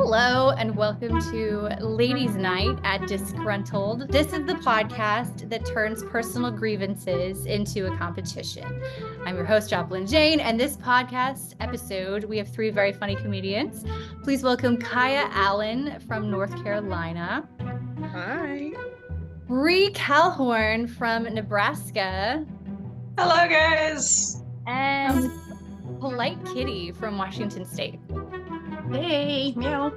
Hello, and welcome to Ladies' Night at Dissgruntled. This is the podcast that turns personal grievances into a competition. I'm your host, Joplin Jayne, and this podcast episode, we have three very funny comedians. Please welcome Kayla Allyn from North Carolina. Hi. Breanna Kalhorn from Nebraska. Hello, guys. And Polite Kitty from Washington State. Hey, meow.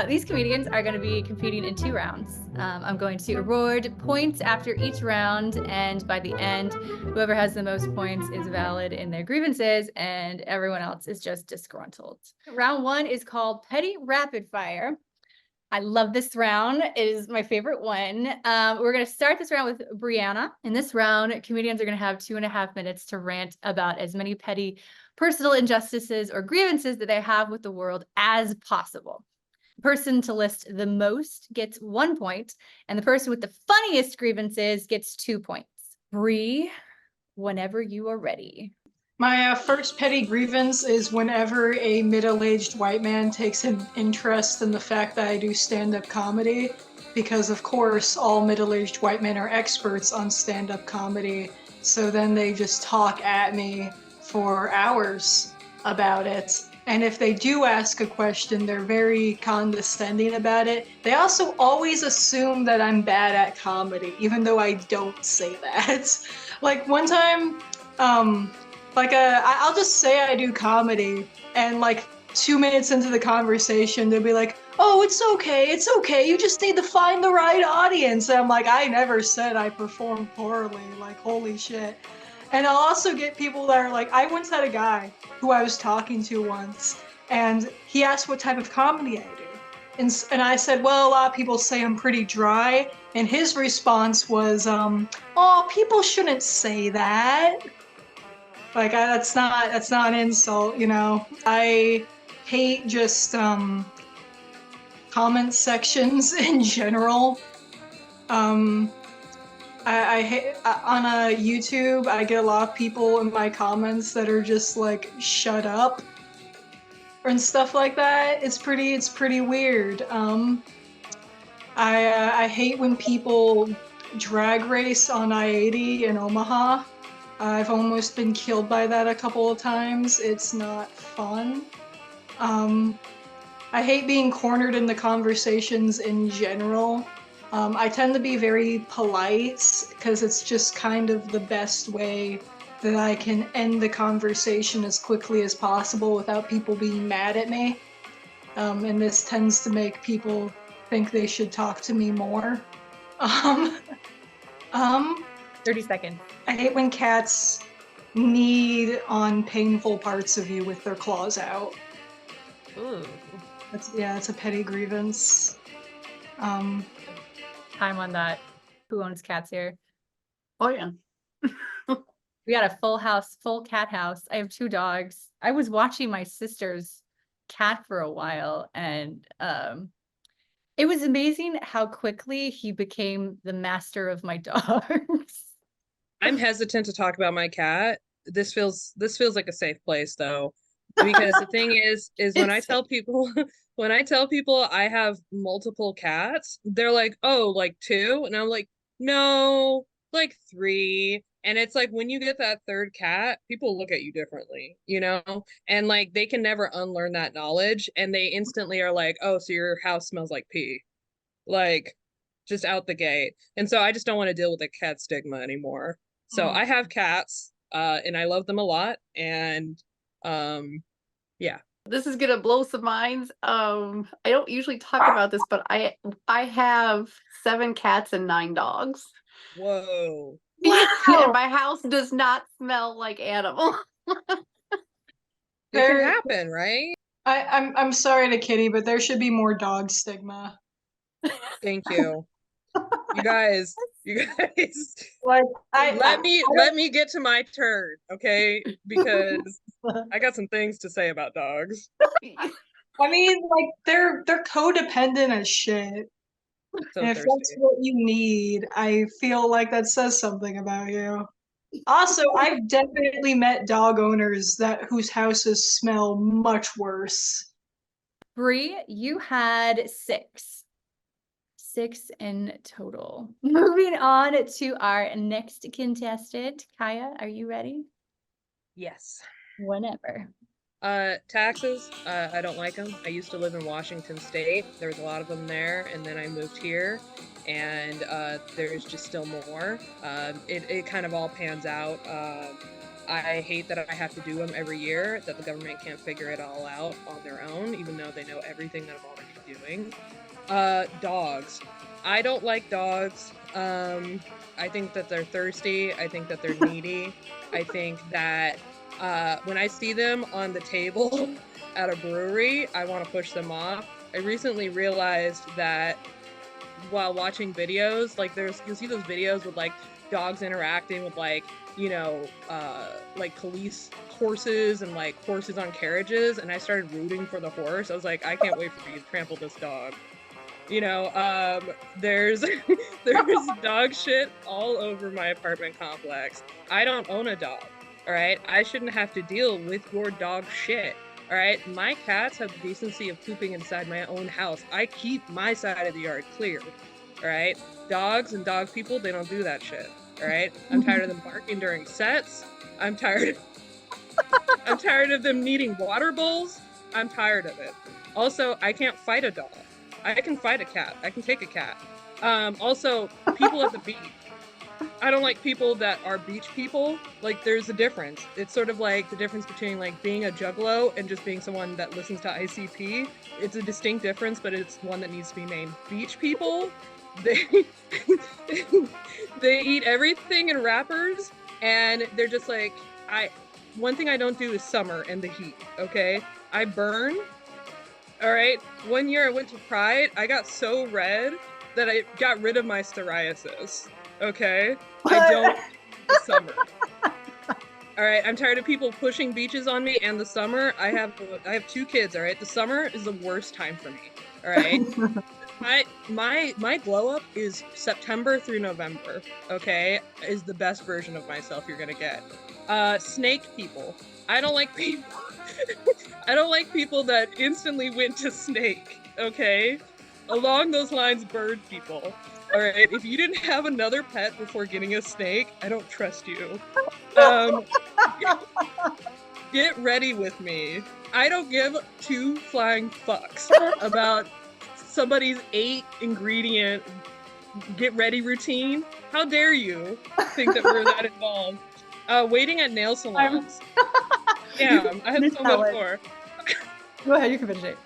These comedians are going to be competing in 2 rounds. I'm going to award points after each round, and by the end, whoever has the most points is valid in their grievances, and everyone else is just disgruntled. Round 1 is called Petty Rapid Fire. I love this round. It is my favorite one. We're going to start this round with Breanna. In this round, comedians are going to have 2.5 minutes to rant about as many petty personal injustices or grievances that they have with the world as possible. The person to list the most gets 1 point, and the person with the funniest grievances gets 2 points. Bree, whenever you are ready. My first petty grievance is whenever a middle-aged white man takes an interest in the fact that I do stand-up comedy, because of course all middle-aged white men are experts on stand-up comedy, so then they just talk at me for hours about it. And if they do ask a question, they're very condescending about it. They also always assume that I'm bad at comedy, even though I don't say that. Like one time, I'll just say I do comedy, and like 2 minutes into the conversation, they'll be like, "Oh, it's okay, you just need to find the right audience." And I'm like, I never said I performed poorly, like holy shit. And I'll also get people that are like, I once had a guy who I was talking to once, and he asked what type of comedy I do. And I said, well, a lot of people say I'm pretty dry, and his response was, oh, people shouldn't say that. Like, that's not an insult, you know. I hate just comment sections in general. I hate on YouTube. I get a lot of people in my comments that are just like, "Shut up," and stuff like that. It's pretty weird. I hate when people drag race on I-80 in Omaha. I've almost been killed by that a couple of times. It's not fun. I hate being cornered in the conversations in general. I tend to be very polite because it's just kind of the best way that I can end the conversation as quickly as possible without people being mad at me. And this tends to make people think they should talk to me more. 30 seconds. I hate when cats knead on painful parts of you with their claws out. Ooh. It's a petty grievance. Time on that. Who owns cats here? Oh, yeah. We got a full cat house. I have 2 dogs. I was watching my sister's cat for a while, and it was amazing how quickly he became the master of my dogs. I'm hesitant to talk about my cat. This feels like a safe place though, because the thing is when I tell people I have multiple cats, they're like, "Oh, like 2?" And I'm like, "No, like 3." And it's like when you get that 3rd cat, people look at you differently, you know? And like they can never unlearn that knowledge, and they instantly are like, "Oh, so your house smells like pee." Like just out the gate. And so I just don't want to deal with the cat stigma anymore. So I have cats, and I love them a lot. And yeah. This is gonna blow some minds. I don't usually talk about this, but I have 7 cats and 9 dogs. Whoa. Wow. And my house does not smell like animal. It can happen, right? I'm sorry to Kitty, but there should be more dog stigma. Thank you. You guys. Like let me get to my turn, okay? Because I got some things to say about dogs. I mean, like they're codependent as shit. So and if that's what you need, I feel like that says something about you. Also, I've definitely met dog owners whose houses smell much worse Bree, you had 6. 6 in total. Moving on to our next contestant. Kaya, are you ready? Yes. Whenever. Taxes, I don't like them. I used to live in Washington State. There was a lot of them there, and then I moved here, and there's just still more. It kind of all pans out. I hate that I have to do them every year, that the government can't figure it all out on their own, even though they know everything that I'm already doing. Dogs. I don't like dogs. I think that they're thirsty. I think that they're needy. I think that when I see them on the table at a brewery, I want to push them off. I recently realized that while watching videos, like you'll see those videos with like dogs interacting with like, like police horses and like horses on carriages, and I started rooting for the horse. I was like, I can't wait for you to trample this dog. There's dog shit all over my apartment complex. I don't own a dog. All right, I shouldn't have to deal with your dog shit. All right, my cats have the decency of pooping inside my own house. I keep my side of the yard clear. All right, dogs and dog people, they don't do that shit. All right, I'm tired of them barking during sets. I'm tired of them needing water bowls. I'm tired of it. Also, I can't fight a dog. I can fight a cat. I can take a cat. Also, people at the beach. I don't like people that are beach people. Like, there's a difference. It's sort of like the difference between like being a juggalo and just being someone that listens to ICP. It's a distinct difference, but it's one that needs to be named. Beach people, they they eat everything in wrappers, and they're just like, one thing I don't do is summer and the heat, okay? I burn. All right, one year I went to Pride, I got so red that I got rid of my psoriasis, okay? I don't the summer. All right, I'm tired of people pushing beaches on me, and the summer, I have 2 kids, all right? The summer is the worst time for me, all right? My glow up is September through November, okay? Is the best version of myself you're gonna get. Snake people. I don't like people. I don't like people that instantly went to snake, okay? Along those lines, bird people. All right, if you didn't have another pet before getting a snake, I don't trust you. Get ready with me. I don't give 2 flying fucks about somebody's 8-ingredient get ready routine. How dare you think that we're that involved? Waiting at nail salons. Yeah, I have so much more. Go ahead, you can finish it.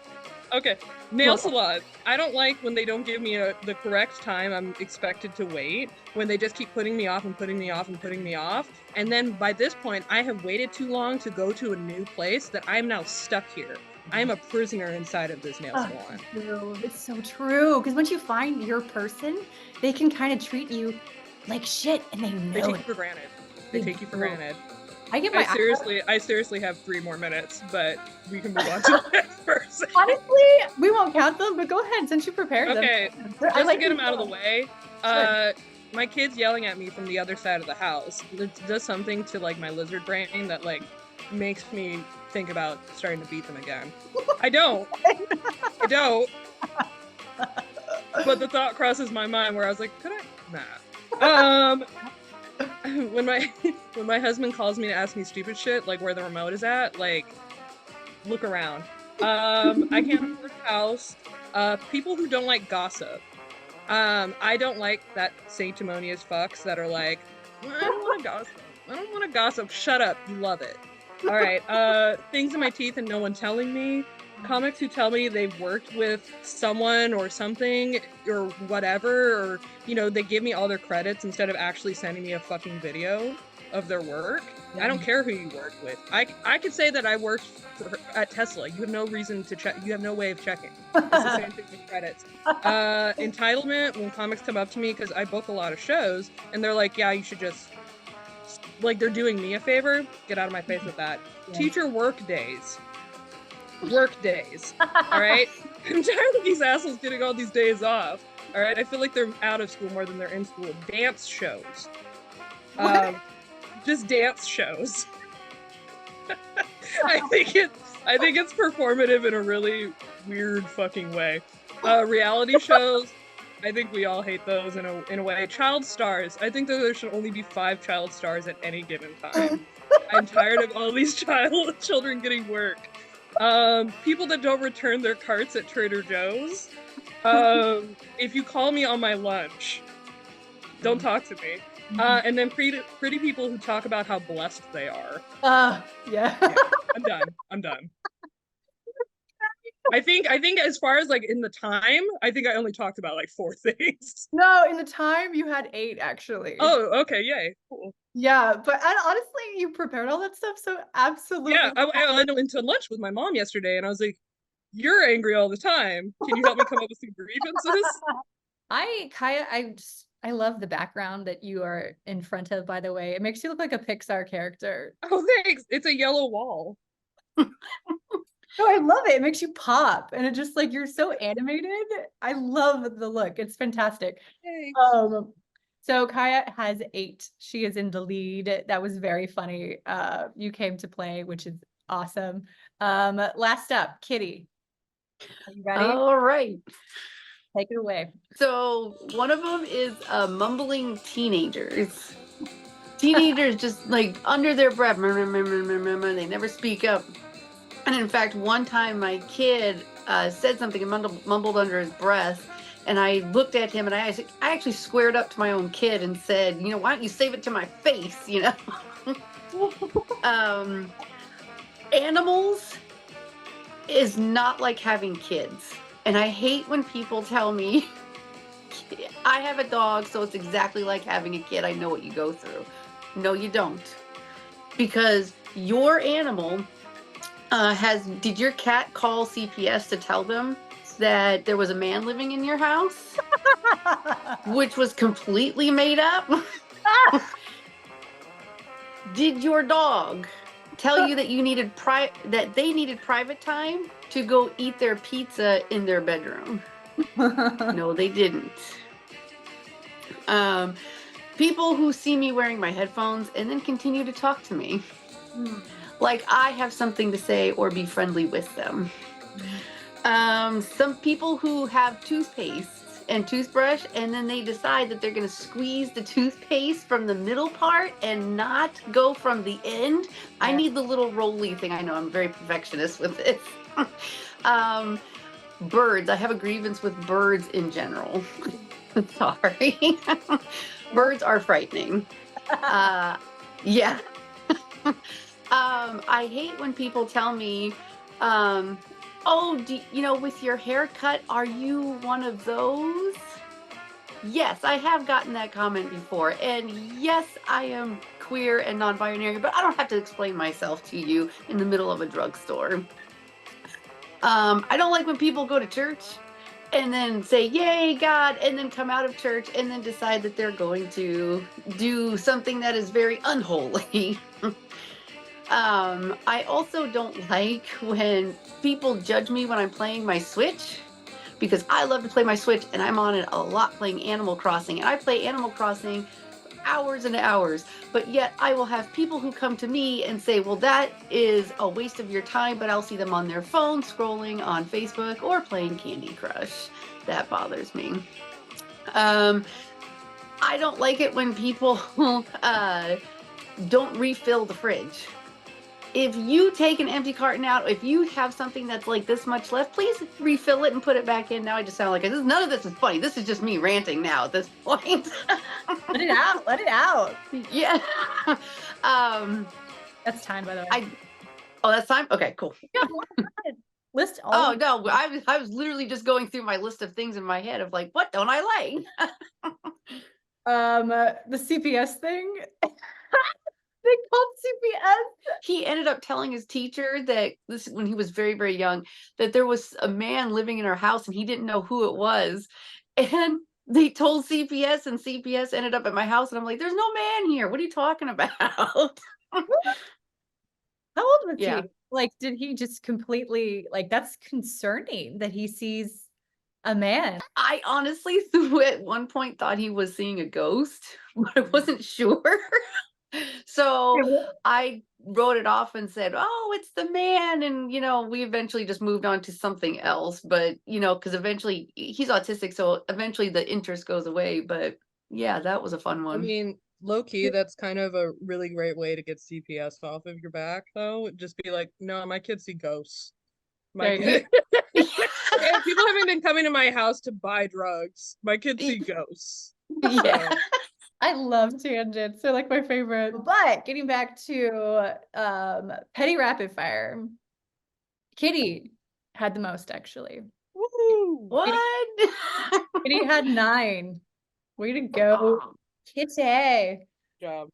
Okay, nail salon. I don't like when they don't give me the correct time I'm expected to wait, when they just keep putting me off and putting me off and putting me off. And then by this point, I have waited too long to go to a new place that I'm now stuck here. I am a prisoner inside of this nail salon. True. It's so true. Because once you find your person, they can kind of treat you like shit, and they know They take you for granted. They take you for granted. I seriously have 3 more minutes, but we can move on to the next person. Honestly, we won't count them, but go ahead since you prepared them. Okay, just to get them out of the way. Sure. My kid's yelling at me from the other side of the house. It does something to like my lizard brain that like makes me think about starting to beat them again. I don't. But the thought crosses my mind where I was like, could I? Nah. When my husband calls me to ask me stupid shit, like where the remote is at, like, look around. I can't afford a house. People who don't like gossip. I don't like that sanctimonious fucks that are like, I don't want to gossip. I don't want to gossip. Shut up. You love it. All right. Things in my teeth and no one telling me. Comics who tell me they've worked with someone or something or whatever, or, they give me all their credits instead of actually sending me a fucking video of their work. Yeah. I don't care who you work with. I could say that I worked at Tesla. You have no reason to check. You have no way of checking. It's the same thing with credits. Entitlement, when comics come up to me, because I book a lot of shows, and they're like, yeah, you should just, like, they're doing me a favor. Get out of my face with that. Yeah. Teacher work days. All right? I'm tired of these assholes getting all these days off. All right? I feel like they're out of school more than they're in school. Dance shows. Just dance shows. I think it's performative in a really weird fucking way. Reality shows, I think we all hate those in a way. Child stars, I think that there should only be 5 child stars at any given time. I'm tired of all these children getting work. People that don't return their carts at Trader Joe's. If you call me on my lunch, don't talk to me. And then pretty people who talk about how blessed they are. Yeah. I'm done. I think as far as like in the time, I think I only talked about like 4 things. No, in the time you had 8 actually. Oh, okay, yay, cool. Yeah, but honestly, you prepared all that stuff, so absolutely. Yeah, I went to lunch with my mom yesterday, and I was like, "You're angry all the time. Can you help me come up with some grievances?" Kaya, I love the background that you are in front of, by the way. It makes you look like a Pixar character. Oh, thanks. It's a yellow wall. No, I love it. It makes you pop, and it just like you're so animated. I love the look. It's fantastic. Thanks. So Kaya has 8. She is in the lead. That was very funny. You came to play, which is awesome. Last up, Kitty. Are you ready? All right. Take it away. So one of them is mumbling teenagers. Teenagers just like under their breath, they never speak up. And in fact, one time my kid said something and mumbled under his breath. And I looked at him and I actually squared up to my own kid and said, you know, why don't you save it to my face, you know? Animals is not like having kids. And I hate when people tell me, I have a dog, so it's exactly like having a kid. I know what you go through. No, you don't. Because your animal did your cat call CPS to tell them that there was a man living in your house? Which was completely made up? Did your dog tell you that you needed that they needed private time to go eat their pizza in their bedroom? No, they didn't. People who see me wearing my headphones and then continue to talk to me. Like I have something to say or be friendly with them. Some people who have toothpaste and toothbrush and then they decide that they're going to squeeze the toothpaste from the middle part and not go from the end. Yeah. I need the little rolly thing. I know I'm very perfectionist with this. Birds. I have a grievance with birds in general. Sorry. Birds are frightening. Yeah. I hate when people tell me, oh, you know, with your haircut, are you one of those? Yes, I have gotten that comment before. And yes, I am queer and non-binary, but I don't have to explain myself to you in the middle of a drugstore. I don't like when people go to church and then say, yay, God, and then come out of church and then decide that they're going to do something that is very unholy. I also don't like when people judge me when I'm playing my Switch, because I love to play my Switch and I'm on it a lot playing Animal Crossing, and I play Animal Crossing hours and hours, but yet I will have people who come to me and say, well, that is a waste of your time, but I'll see them on their phone scrolling on Facebook or playing Candy Crush. That bothers me. I don't like it when people don't refill the fridge. If you take an empty carton out, if you have something that's like this much left, please refill it and put it back in. Now I just sound like none of this is funny. This is just me ranting now at this point. Let it out. Let it out. Yeah. That's time, by the way. Oh, that's time? Okay, cool. Yeah, list all. Oh, no. I was literally just going through my list of things in my head of like, what don't I like? The CPS thing. They called CPS. He ended up telling his teacher that when he was very, very young, that there was a man living in our house and he didn't know who it was. And they told CPS and CPS ended up at my house. And I'm like, there's no man here. What are you talking about? How old was he? Like, did he just completely, like, that's concerning that he sees a man. I honestly at one point thought he was seeing a ghost, but I wasn't sure. So I wrote it off and said, oh, it's the man. And, we eventually just moved on to something else. But, because eventually he's autistic. So eventually the interest goes away. But yeah, that was a fun I one. mean, low key, that's kind of a really great way to get CPS off of your back, though. Just be like, no, my kids see ghosts. My kid. And people haven't been coming to my house to buy drugs. My kids see ghosts. Yeah. So. I love tangents. They're like my favorite. But getting back to petty rapid fire, Kitty had the most actually. Woo! What? Kitty had 9. Way to go, Kitty. Job.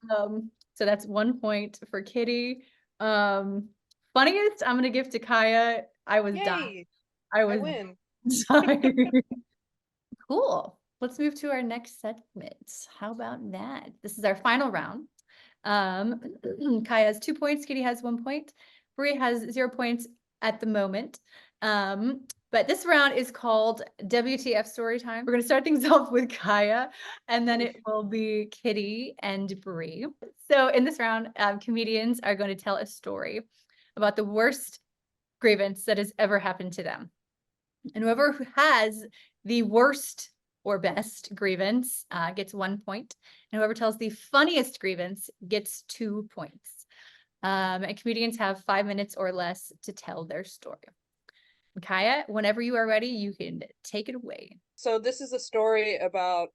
So that's 1 point for Kitty. Funniest I'm gonna give to Kaya. I was dying. I win. Sorry. Cool. Let's move to our next segment. How about that? This is our final round. Kaya has 2 points. Kitty has 1 point. Bree has 0 points at the moment. But this round is called WTF Story Time. We're going to start things off with Kaya, and then it will be Kitty and Bree. So in this round, comedians are going to tell a story about the worst grievance that has ever happened to them. And whoever has the worst or best grievance gets 1 point. And whoever tells the funniest grievance gets 2 points. And comedians have 5 minutes or less to tell their story. Kaya, whenever you are ready, you can take it away. So this is a story about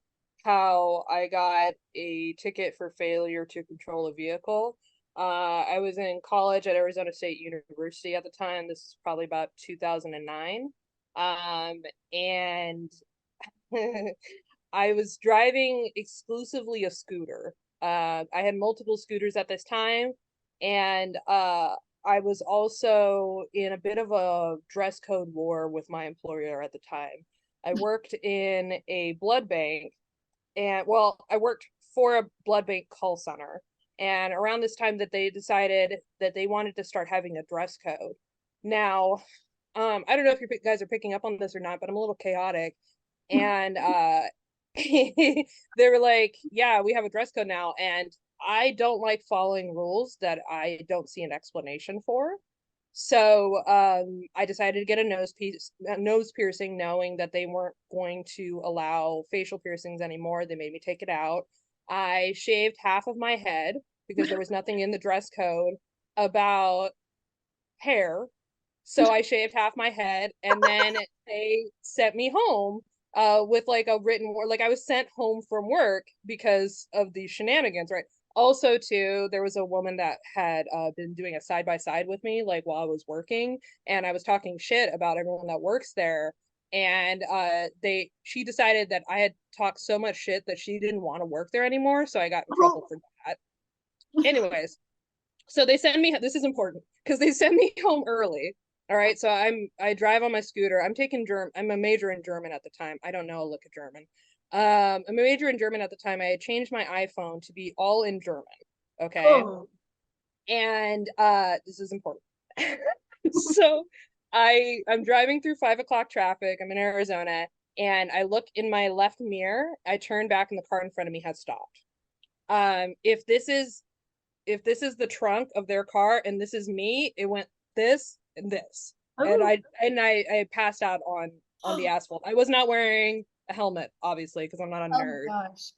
how I got a ticket for failure to control a vehicle. I was in college at Arizona State University at the time. This is probably about 2009. And I was driving exclusively a scooter. I had multiple scooters at this time, and I was also in a bit of a dress code war with my employer at the time. I worked in a blood bank, and I worked for a blood bank call center. And around this time that they decided that they wanted to start having a dress code. Now, I don't know if you guys are picking up on this or not, but I'm a little chaotic. And they were like, yeah, we have a dress code now. And I don't like following rules that I don't see an explanation for. So I decided to get a nose piercing, knowing that they weren't going to allow facial piercings anymore. They made me take it out. I shaved half of my head because there was nothing in the dress code about hair. So I shaved half my head, and then they sent me home with like a written, like I was sent home from work because of the shenanigans, right? Also, too, there was a woman that had been doing a side-by-side with me, like while I was working, and I was talking shit about everyone that works there. And she decided that I had talked so much shit that she didn't want to work there anymore, so I got in trouble for that. Anyways, so they send me, this is important, because they send me home early. All right, so I drive on my scooter. I'm a major in German at the time. I don't know a lick of German. I'm a major in German at the time. I had changed my iPhone to be all in German. Okay. Oh. And this is important. So I'm driving through 5 o'clock traffic. I'm in Arizona, and I look in my left mirror. I turn back, and the car in front of me has stopped. If this is the trunk of their car and this is me, it went this and this. Oh. And I passed out on the asphalt. I was not wearing a helmet, obviously, because I'm not a nerd. Gosh.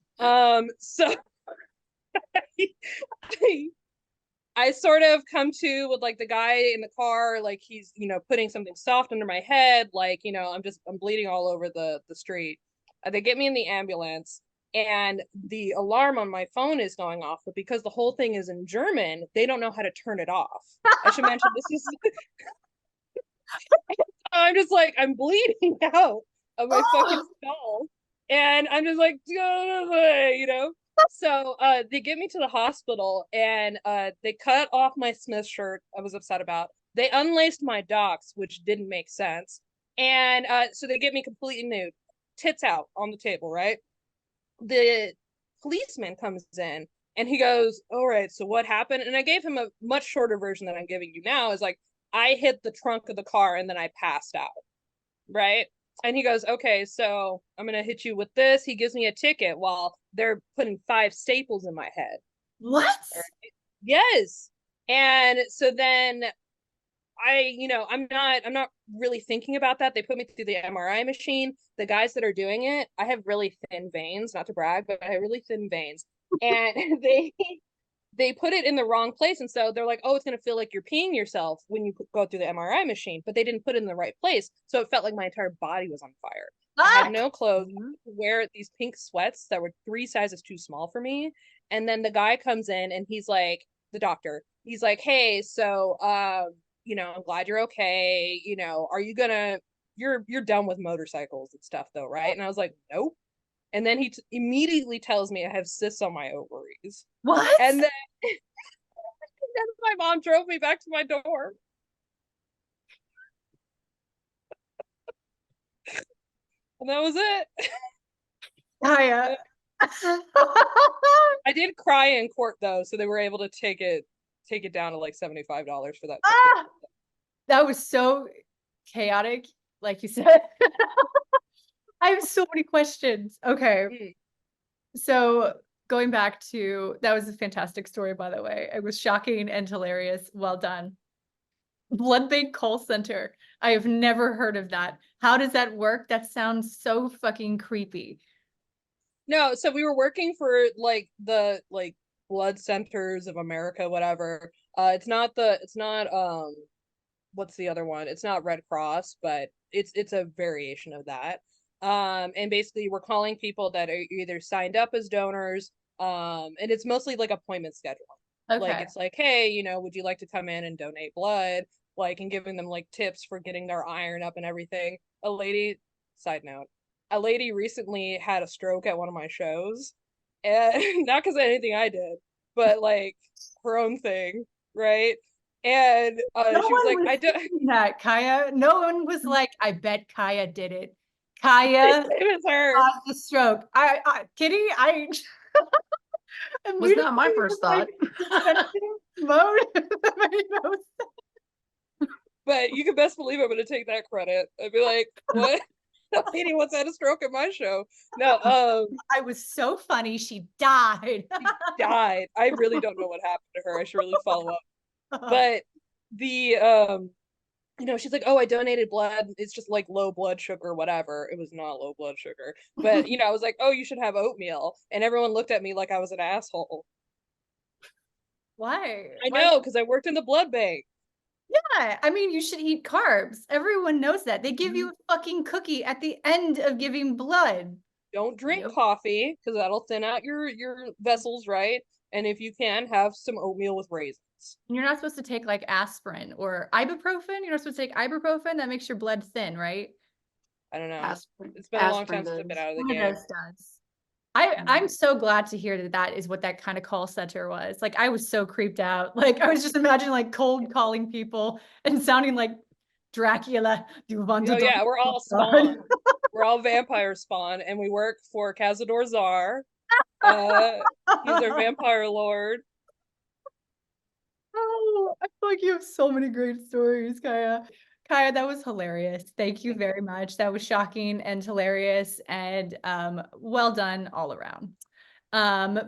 So I sort of come to with like the guy in the car, like he's, putting something soft under my head, like, I'm bleeding all over the street. They get me in the ambulance, and the alarm on my phone is going off, but because the whole thing is in German, they don't know how to turn it off. I should mention this is I'm just like, I'm bleeding out of my fucking skull, and I'm just like, so they get me to the hospital, and they cut off my Smith shirt I was upset about. They unlaced my docs, which didn't make sense, and so they get me completely nude, tits out on the table, right? The policeman comes in, and he goes, all right, so what happened? And I gave him a much shorter version than I'm giving you now. Is like, I hit the trunk of the car and then I passed out, right? And he goes, okay, so I'm gonna hit you with this. He gives me a ticket while they're putting 5 staples in my head. What? Yes. And so then I'm not really thinking about that. They put me through the MRI machine. The guys that are doing it, I have really thin veins, not to brag, but I have really thin veins. And they put it in the wrong place. And so they're like, oh, it's going to feel like you're peeing yourself when you go through the MRI machine, but they didn't put it in the right place. So it felt like my entire body was on fire. I had no clothes. I had to wear these pink sweats that were 3 sizes too small for me. And then the guy comes in and he's like, the doctor, he's like, hey, so, I'm glad you're okay. Are you gonna, you're done with motorcycles and stuff though, right? And I was like, nope. And then he immediately tells me I have cysts on my ovaries. What? And then, my mom drove me back to my dorm. And that was it. Kaya. I did cry in court though, so they were able to take it down to like $75 for that. That was so chaotic, like you said. I have so many questions. Okay. So going back to, that was a fantastic story, by the way. It was shocking and hilarious. Well done. Blood bank call center. I have never heard of that. How does that work? That sounds so fucking creepy. No, so we were working for like the blood centers of America, whatever. It's not what's the other one? It's not Red Cross, but it's a variation of that. And basically we're calling people that are either signed up as donors, and it's mostly like appointment scheduling. Okay. Like it's like, hey, would you like to come in and donate blood? Like, and giving them like tips for getting their iron up and everything. Side note, a lady recently had a stroke at one of my shows, and not because of anything I did, but like her own thing, right? And she was like, I don't. That Kaya. No one was like, I bet Kaya did it. Kaya It was her. caused the stroke. Kitty, Was not my first thought. Mode. But you can best believe I'm going to take that credit. I'd be like, what? That lady once had a stroke at my show. No, I was so funny. She died. She died. I really don't know what happened to her. I should really follow up. But the she's like, oh, I donated blood. It's just like low blood sugar, whatever. It was not low blood sugar. But I was like, oh, you should have oatmeal. And everyone looked at me like I was an asshole. Why? I know, because I worked in the blood bank. Yeah, I mean, you should eat carbs. Everyone knows that. They give you a fucking cookie at the end of giving blood. Don't drink coffee, because that'll thin out your vessels, right? And if you can, have some oatmeal with raisins. You're not supposed to take like aspirin or ibuprofen. You're not supposed to take ibuprofen. That makes your blood thin, right? I don't know. Aspirin. It's been a long time since I've been out of the game. Does. I'm so glad to hear that is what that kind of call center was. Like, I was so creeped out. Like, I was just imagining like cold calling people and sounding like Dracula. Oh yeah, we're all spawn. We're all vampire spawn, and we work for Cazador Czar. He's our vampire lord. Oh, I feel like you have so many great stories, Kaya. Kaya, that was hilarious. Thank you very much. That was shocking and hilarious, and well done all around.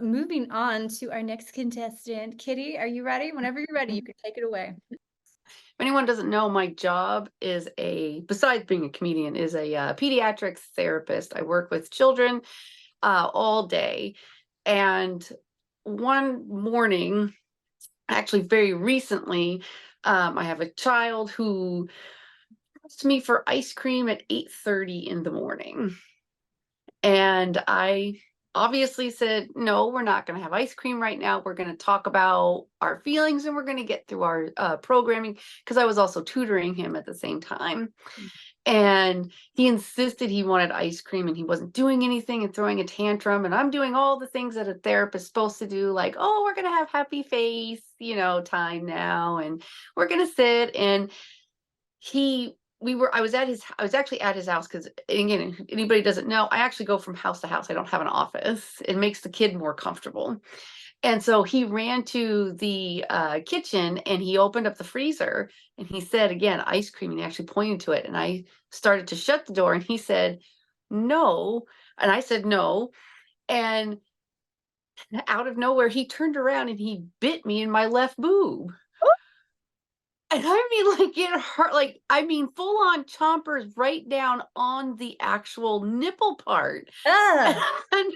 Moving on to our next contestant. Kitty, are you ready? Whenever you're ready, you can take it away. If anyone doesn't know, my job is besides being a comedian, is a pediatrics therapist. I work with children all day. And one morning, actually very recently, I have a child who asked me for ice cream at 8:30 in the morning. And I obviously said, no, we're not going to have ice cream right now. We're going to talk about our feelings and we're going to get through our programming, because I was also tutoring him at the same time. And he insisted he wanted ice cream and he wasn't doing anything and throwing a tantrum. And I'm doing all the things that a therapist is supposed to do, like, oh, we're going to have happy face, time now. And we're going to sit. And I was actually at his house, because again, if anybody doesn't know, I actually go from house to house. I don't have an office. It makes the kid more comfortable. And so he ran to the kitchen and he opened up the freezer and he said, again, ice cream. And he actually pointed to it. And I started to shut the door and he said, no. And I said, no. And out of nowhere, he turned around and he bit me in my left boob. And I mean, like, it hurt, like, I mean, full on chompers right down on the actual nipple part. And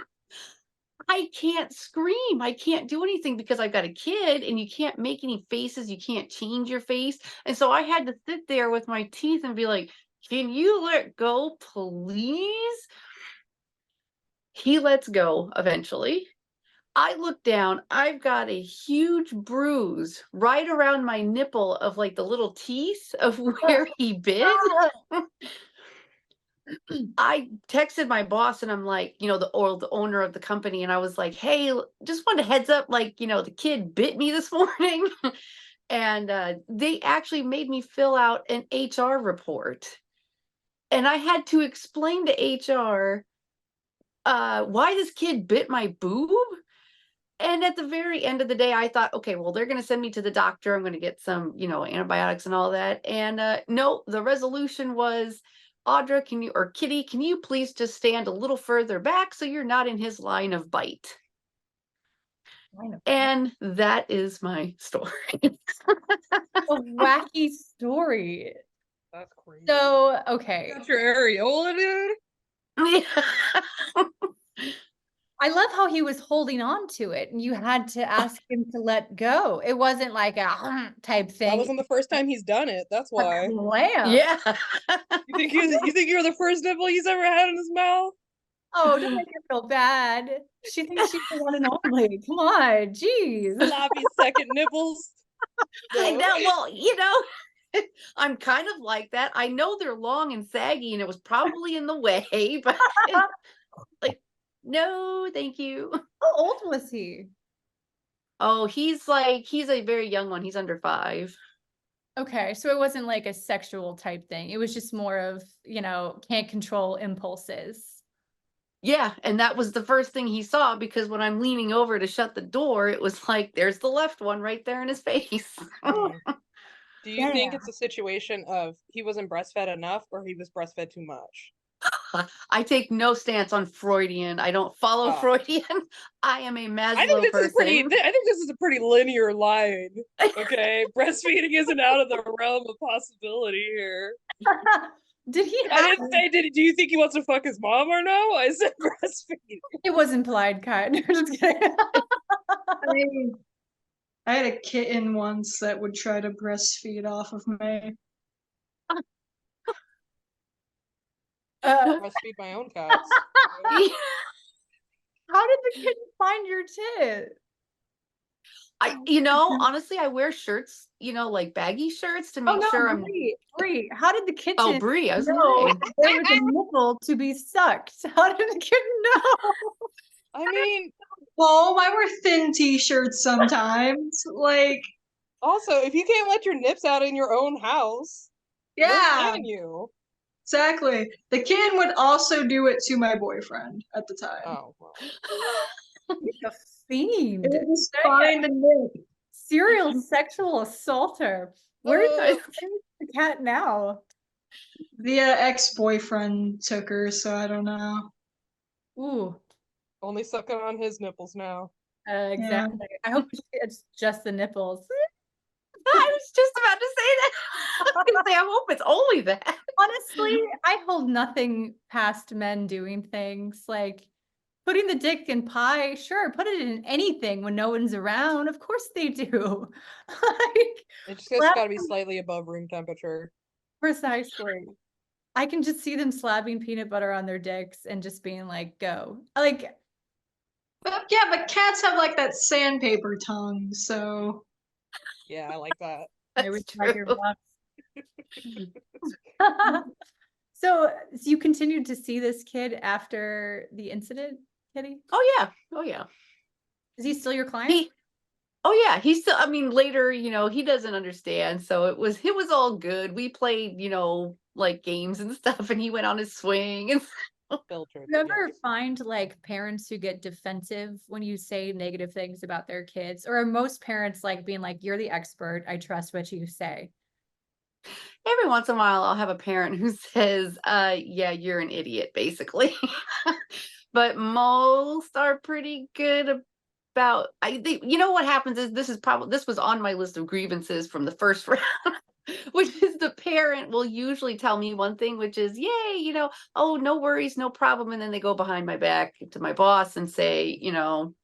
I can't scream. I can't do anything because I've got a kid and you can't make any faces. You can't change your face. And so I had to sit there with my teeth and be like, can you let go, please? He lets go eventually. I look down, I've got a huge bruise right around my nipple of like the little teeth of where he bit. I texted my boss and I'm like, the owner of the company, and I was like, hey, just wanted a heads up, like, the kid bit me this morning. And they actually made me fill out an HR report. And I had to explain to HR why this kid bit my boob. And at the very end of the day, I thought, okay, well, they're going to send me to the doctor. I'm going to get some, antibiotics and all that. And no, the resolution was, Audra, Kitty, can you please just stand a little further back so you're not in his line of bite? And that is my story. A wacky story. That's crazy. So, okay. Got your areola, dude? Yeah. I love how he was holding on to it and you had to ask him to let go. It wasn't like a type thing. That wasn't the first time he's done it. That's why. Wow. Yeah. You think you're the first nipple he's ever had in his mouth? Oh, don't make her feel bad. She thinks she's the one and only. Come on, jeez. Sloppy second nipples. I know. Well, I'm kind of like that. I know they're long and saggy, and it was probably in the way, but like, no, thank you. How old was he? Oh, he's a very young one. He's under 5. Okay, so it wasn't like a sexual type thing. It was just more of, can't control impulses. Yeah, and that was the first thing he saw, because when I'm leaning over to shut the door, it was like, there's the left one right there in his face. Do you think it's a situation of he wasn't breastfed enough or he was breastfed too much? I take no stance on Freudian. I don't follow Freudian. I am a Maslow person. I think this is a pretty linear line. Okay, breastfeeding isn't out of the realm of possibility here. Did he? I didn't say. Do you think he wants to fuck his mom or no? I said breastfeeding. It was implied, Kat. Just kidding. I had a kitten once that would try to breastfeed off of me. Breastfeed my own cats. How did the kitten find your tit? Honestly, I wear shirts, like baggy shirts to make sure I'm. Brie, how did the kitten? Oh, Brie, I was know there was a nipple to be sucked? How did the kitten know? I mean, well, I wear thin t-shirts sometimes. Like, also, if you can't let your nips out in your own house, yeah, can you? Exactly. The kitten would also do it to my boyfriend at the time. Oh, well. A fiend. It was find a nip. Serial sexual assaulter. Where's the cat now? The ex-boyfriend took her, so I don't know. Ooh. Only sucking on his nipples now. Exactly. Yeah. I hope it's just the nipples. I was just about to say that. I was gonna say, I hope it's only that. Honestly, I hold nothing past men doing things like putting the dick in pie. Sure, put it in anything when no one's around. Of course they do. It's just got to be slightly above room temperature. Precisely. I can just see them slapping peanut butter on their dicks and just being like, go. But cats have like that sandpaper tongue, so. Yeah, I like that. So you continued to see this kid after the incident, Kitty? Oh yeah. Is he still your client? He's still, later, he doesn't understand. So it was all good. We played, like games and stuff, and he went on his swing and filtered. You ever find like parents who get defensive when you say negative things about their kids? Or are most parents like being like, you're the expert, I trust what you say? Every once in a while, I'll have a parent who says, yeah, you're an idiot, basically. But most are pretty good about, I think, you know what happens is this was on my list of grievances from the first round, which is the parent will usually tell me one thing, which is, yay, oh, no worries, no problem. And then they go behind my back to my boss and say, no,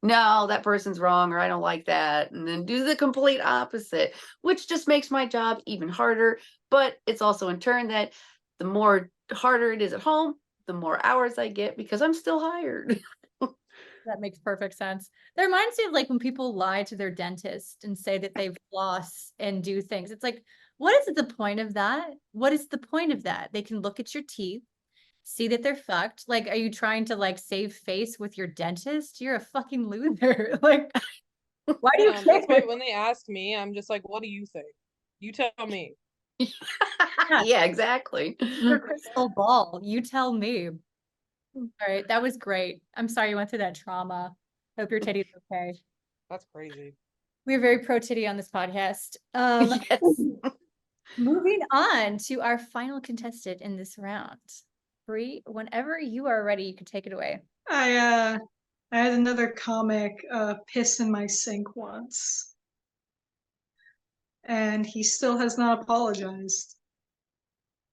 that person's wrong, or I don't like that. And then do the complete opposite, which just makes my job even harder. But it's also in turn that the more harder it is at home, the more hours I get because I'm still hired. That makes perfect sense. That reminds me of like when people lie to their dentist and say that they floss and do things. It's like, what is the point of that? What is the point of that? They can look at your teeth, see that they're fucked. Like, are you trying to like save face with your dentist? You're a fucking loser. Like, why do you That's care? why when they ask me, I'm just like, what do you think? You tell me. Yeah, exactly. Your crystal ball. You tell me. All right, that was great. I'm sorry you went through that trauma. Hope your titty's okay. That's crazy. We're very pro titty on this podcast. Yes. Moving on to our final contestant in this round. Bree, whenever you are ready, you can take it away. I had another comic piss in my sink once, and he still has not apologized.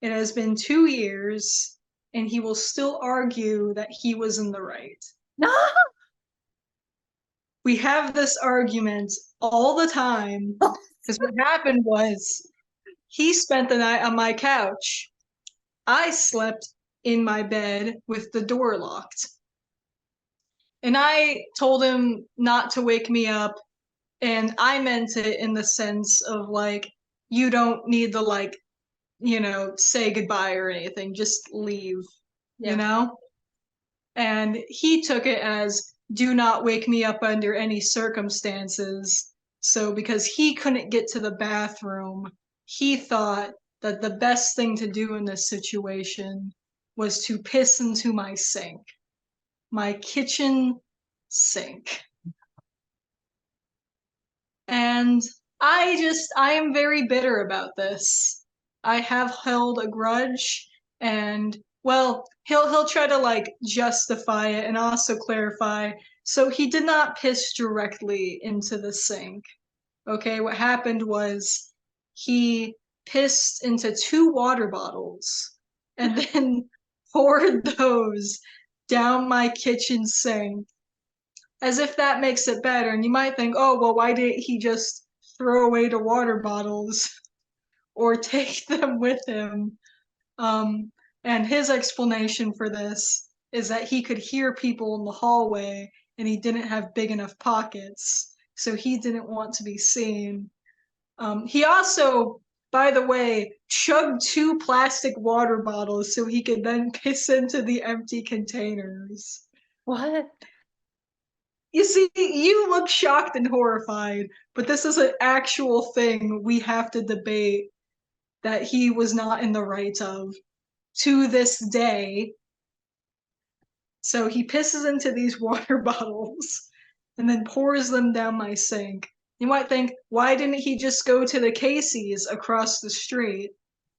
It has been 2 years, and he will still argue that he was in the right. No. We have this argument all the time because what happened was he spent the night on my couch. I slept in my bed with the door locked. And I told him not to wake me up, and I meant it in the sense of like, you don't need to like, say goodbye or anything, just leave, Yeah. And he took it as, do not wake me up under any circumstances. So because he couldn't get to the bathroom, he thought that the best thing to do in this situation was to piss into my sink, my kitchen sink. And I am very bitter about this. I have held a grudge, and well, he'll try to like justify it and also clarify. So he did not piss directly into the sink. Okay, what happened was he pissed into 2 water bottles and then poured those down my kitchen sink, as if that makes it better. And you might think, oh, well, why didn't he just throw away the water bottles or take them with him? And his explanation for this is that he could hear people in the hallway and he didn't have big enough pockets, so he didn't want to be seen. He also, by the way, chugged 2 plastic water bottles so he could then piss into the empty containers. What? You see, you look shocked and horrified, but this is an actual thing we have to debate that he was not in the right of to this day. So he pisses into these water bottles and then pours them down my sink. You might think, why didn't he just go to the Casey's across the street?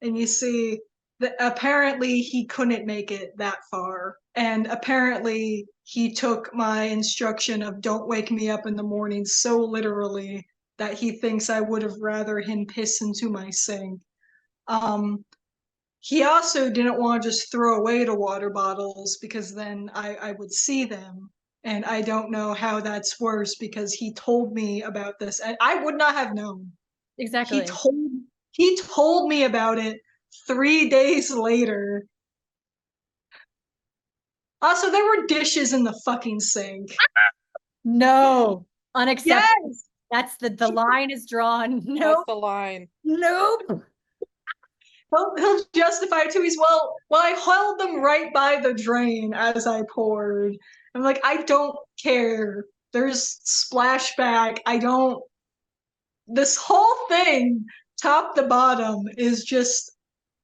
And you see that apparently he couldn't make it that far. And apparently he took my instruction of don't wake me up in the morning so literally that he thinks I would have rather him piss into my sink. He also didn't want to just throw away the water bottles because then I would see them. And I don't know how that's worse because he told me about this and I would not have known. Exactly. He told me about it 3 days later. Also, there were dishes in the fucking sink. No. Unacceptable. Yes. That's the line is drawn. That's Nope. the line. Nope. He'll justify it too. He's well, I held them right by the drain as I poured. I'm like, I don't care. There's splashback. This whole thing, top to bottom, is just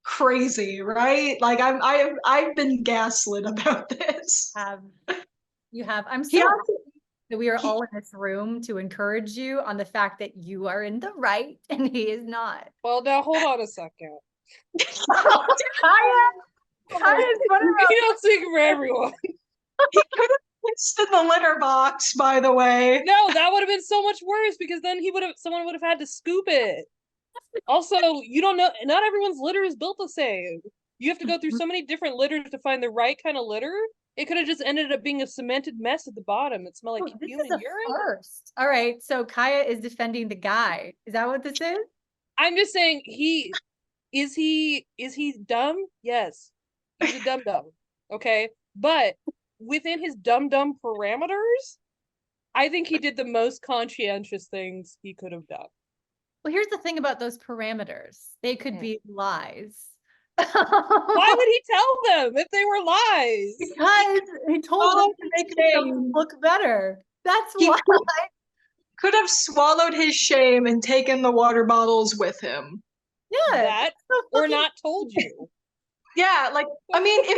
crazy, right? Like I've been gaslit about this. You have. I'm so happy that we are all in this room to encourage you on the fact that you are in the right and he is not. Well, now hold on a second. Kaya, You don't speak for everyone. It's in the litter box, by the way. No, that would have been so much worse because then someone would have had to scoop it. Also, you don't know, not everyone's litter is built the same. You have to go through so many different litters to find the right kind of litter. It could have just ended up being a cemented mess at the bottom. It smelled like This human is a urine. first. All right, so Kaya is defending the guy. Is that what this is? I'm just saying is he dumb? Yes. He's a dum-dum. Okay. But within his dum-dum parameters, I think he did the most conscientious things he could have done. Well, here's the thing about those parameters. They could be lies. Why would he tell them if they were lies? Because he told them to make himself look better. That's He why. could have swallowed his shame and taken the water bottles with him. Yeah. That or not told you. Yeah, like, I mean, even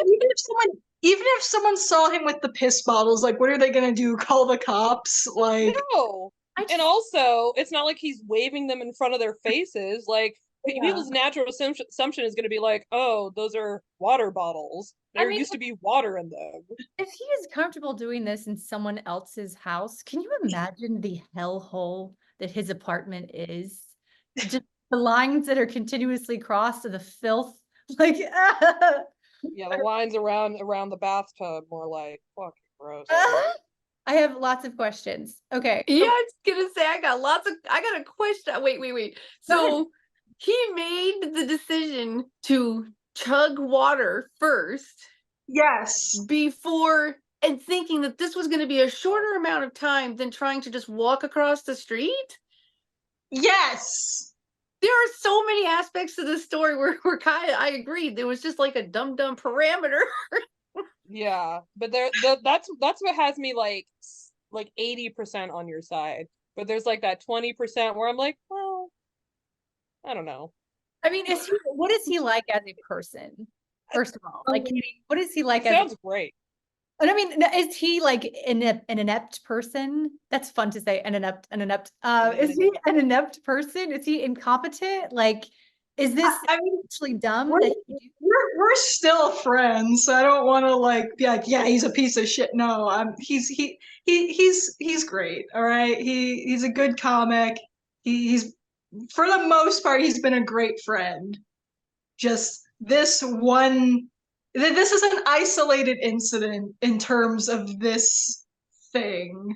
if someone saw him with the piss bottles, like, what are they gonna do? Call the cops? Like, No. And also, it's not like he's waving them in front of their faces. Like, people's natural assumption is going to be like, oh, those are water bottles. There used to be water in them. If he is comfortable doing this in someone else's house, can you imagine the hellhole that his apartment is? Just the lines that are continuously crossed of the filth. Like, yeah, the lines around the bathtub, more like fucking gross. I have lots of questions. Okay. Yeah, I was gonna say I got a question. Wait. So he made the decision to chug water first. yes. Before and thinking that this was going to be a shorter amount of time than trying to just walk across the street. Yes. There are so many aspects to this story where I agreed. There was just like a dumb parameter. Yeah, but that's what has me like 80% on your side. But there's like that 20% where I'm like, well, I don't know. I mean, what is he like as a person? First of all, like, what is he like? Sounds great. And I mean, is he like an inept person? That's fun to say. An inept. Is he an inept person? Is he incompetent? Like, is this actually dumb? We're still friends, so I don't want to like be like, yeah, he's a piece of shit. No, he's great. All right, he's a good comic. He's for the most part, he's been a great friend. Just this is an isolated incident in terms of this thing.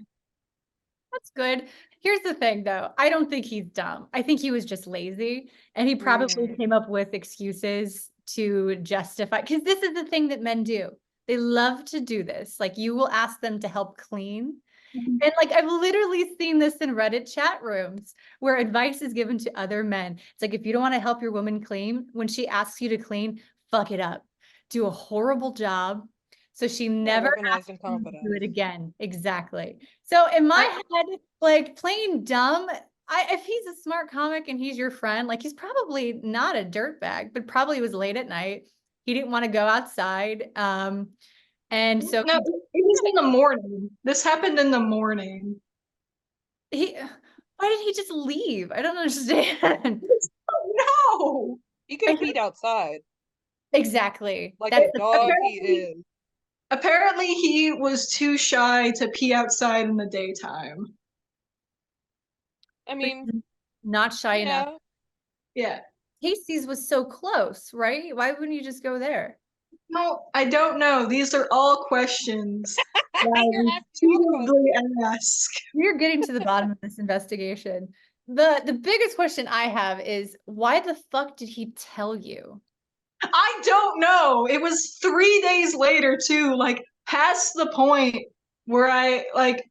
That's good. Here's the thing, though. I don't think he's dumb. I think he was just lazy, and he probably came up with excuses to justify. Because this is the thing that men do. They love to do this. Like, you will ask them to help clean. And like, I've literally seen this in Reddit chat rooms where advice is given to other men. It's like, if you don't want to help your woman clean, when she asks you to clean, fuck it up. Do a horrible job. So she never has to do it again. Exactly. So in my head, like, playing dumb, if he's a smart comic and he's your friend, like, he's probably not a dirtbag, but probably was late at night. He didn't want to go outside. And so no, it was in the morning. This happened in the morning. Why did he just leave? I don't understand. No, he could feed outside. Exactly. Like a dog he is. Apparently he was too shy to pee outside in the daytime. I mean, not shy enough. Yeah. Casey's was so close, right? Why wouldn't you just go there? No, I don't know. These are all questions that I ask. We're getting to the bottom of this investigation. The biggest question I have is, why the fuck did he tell you? I don't know. It was 3 days later too, like past the point where I like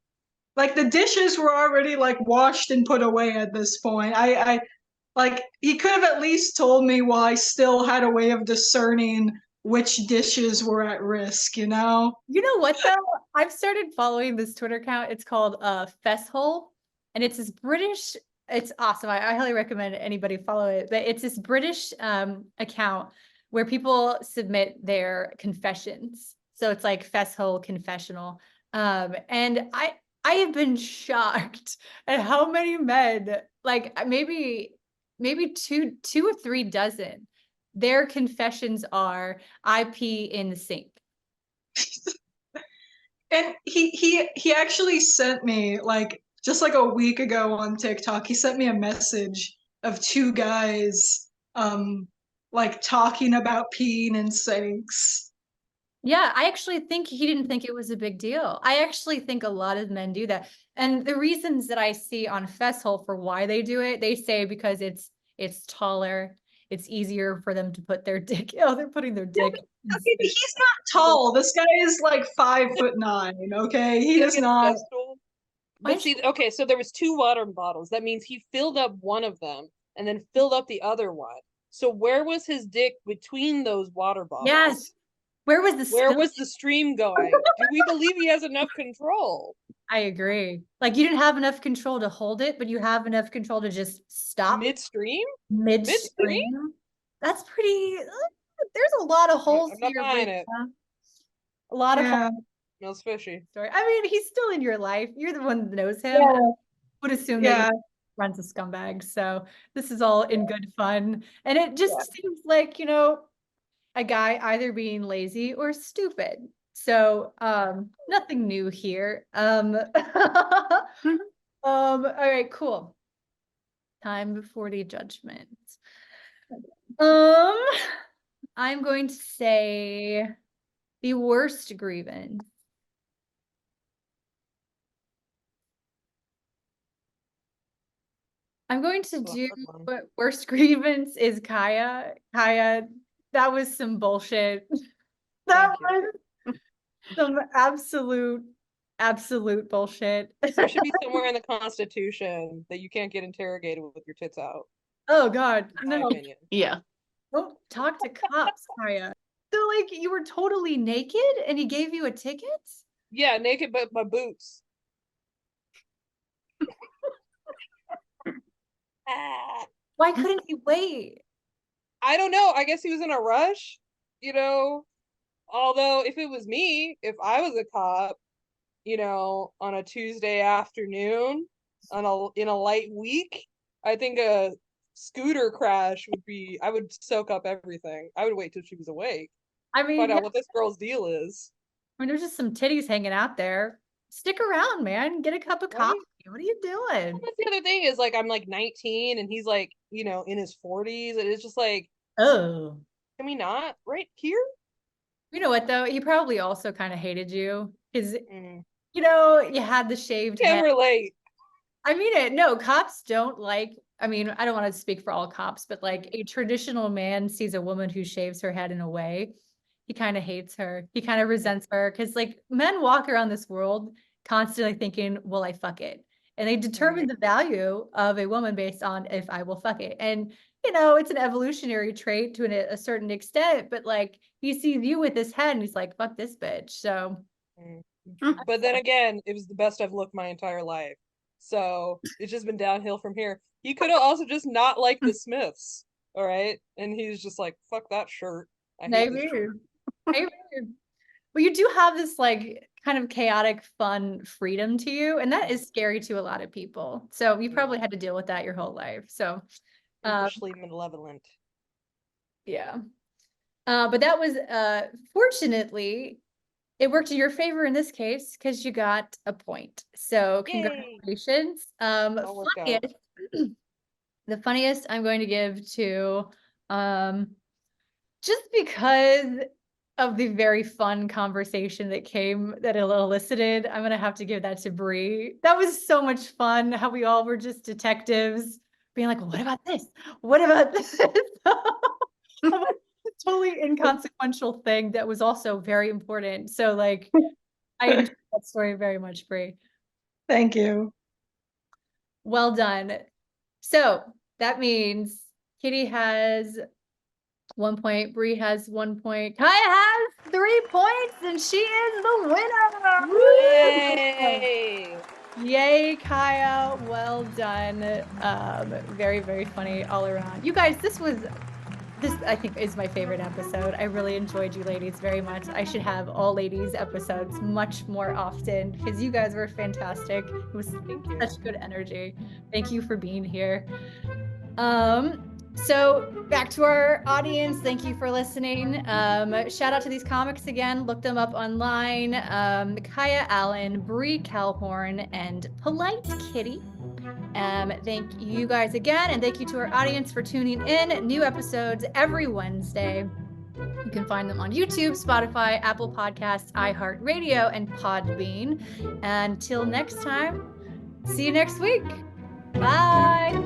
the dishes were already like washed and put away at this point. I like, he could have at least told me while I still had a way of discerning which dishes were at risk, you know? You know what though? I've started following this Twitter account. It's called Festhole, and it's this British, it's awesome. I highly recommend anybody follow it. But it's this British account where people submit their confessions. So it's like Festhole confessional. And I have been shocked at how many men, like maybe two or three dozen, their confessions are, I pee in the sink. And he actually sent me like just like a week ago on TikTok, he sent me a message of two guys like talking about peeing in sinks. Yeah, I actually think he didn't think it was a big deal. I actually think a lot of men do that. And the reasons that I see on Fesshole for why they do it, they say because it's taller, it's easier for them to put their dick. Oh, they're putting their dick. I mean, he's not tall. This guy is like 5'9". Okay, he is not. But see, okay, so there was two water bottles. That means he filled up one of them and then filled up the other one. So where was his dick between those water bottles? Yes. Where was the stream going? Do we believe he has enough control? I agree. Like you didn't have enough control to hold it, but you have enough control to just stop midstream. That's pretty. There's a lot of holes I'm not here. buying it. A lot of holes. Smells fishy. Story. I mean, he's still in your life. You're the one that knows him. Yeah. I would assume that he runs a scumbag. So this is all in good fun. And it just seems like, you know, a guy either being lazy or stupid. So nothing new here. All right, cool. Time for the judgment. I'm going to say the worst grievance. I'm going to do worst grievance is Kaya. Kaya, that was some bullshit. That was some absolute bullshit. There should be somewhere in the Constitution that you can't get interrogated with your tits out. Oh God, no. Yeah. Don't talk to cops, Kaya. So like you were totally naked and he gave you a ticket? Yeah, naked but my boots. Why couldn't he wait? I don't know. I guess he was in a rush, you know. Although if it was me, if I was a cop, you know, on a Tuesday afternoon, in a light week, I think a scooter crash would be, I would soak up everything. I would wait till she was awake. I mean, find out what this girl's deal is. I mean, there's just some titties hanging out there. Stick around, man. Get a cup of coffee. What are you doing? That's the other thing is like I'm like 19 and he's like, you know, in his 40s. And it's just like, oh, can we not right here? You know what though? He probably also kind of hated you because you know you had the shaved head. Can't relate. I mean it. No, cops don't like. I mean, I don't want to speak for all cops, but like a traditional man sees a woman who shaves her head in a way, he kind of hates her. He kind of resents her because like men walk around this world constantly thinking, will I fuck it? And they determine the value of a woman based on if I will fuck it. And, you know, it's an evolutionary trait to a certain extent, but like he sees you with this head and he's like, fuck this bitch. So. But then again, it was the best I've looked my entire life. So it's just been downhill from here. He could have also just not liked the Smiths. All right. And he's just like, fuck that shirt. Maybe. Maybe. Well, you do have this like kind of chaotic, fun freedom to you. And that is scary to a lot of people. So you probably had to deal with that your whole life. So especially malevolent. Yeah. But that was fortunately it worked in your favor in this case because you got a point. So congratulations. Funniest, the funniest I'm going to give to just because of the very fun conversation that it elicited, I'm gonna have to give that to Bree. That was so much fun. How we all were just detectives, being like, well, "What about this? What about this?" Totally inconsequential thing that was also very important. So, like, I enjoyed that story very much, Bree. Thank you. Well done. So that means Kitty has 1 point, Bree has 1 point, Kaya has 3 points, and she is the winner. Yay! Yay, Kaya. Well done. Very, very funny all around. You guys, this I think is my favorite episode. I really enjoyed you ladies very much. I should have all ladies episodes much more often because you guys were fantastic. It was such good energy. Thank you for being here. So back to our audience. Thank you for listening. Shout out to these comics again. Look them up online. Kayla Allyn, Breanna Kalhorn, and Polite Kitty. Thank you guys again, and thank you to our audience for tuning in. New episodes every Wednesday. You can find them on YouTube, Spotify, Apple Podcasts, iHeartRadio, and Podbean. Until next time, see you next week. Bye.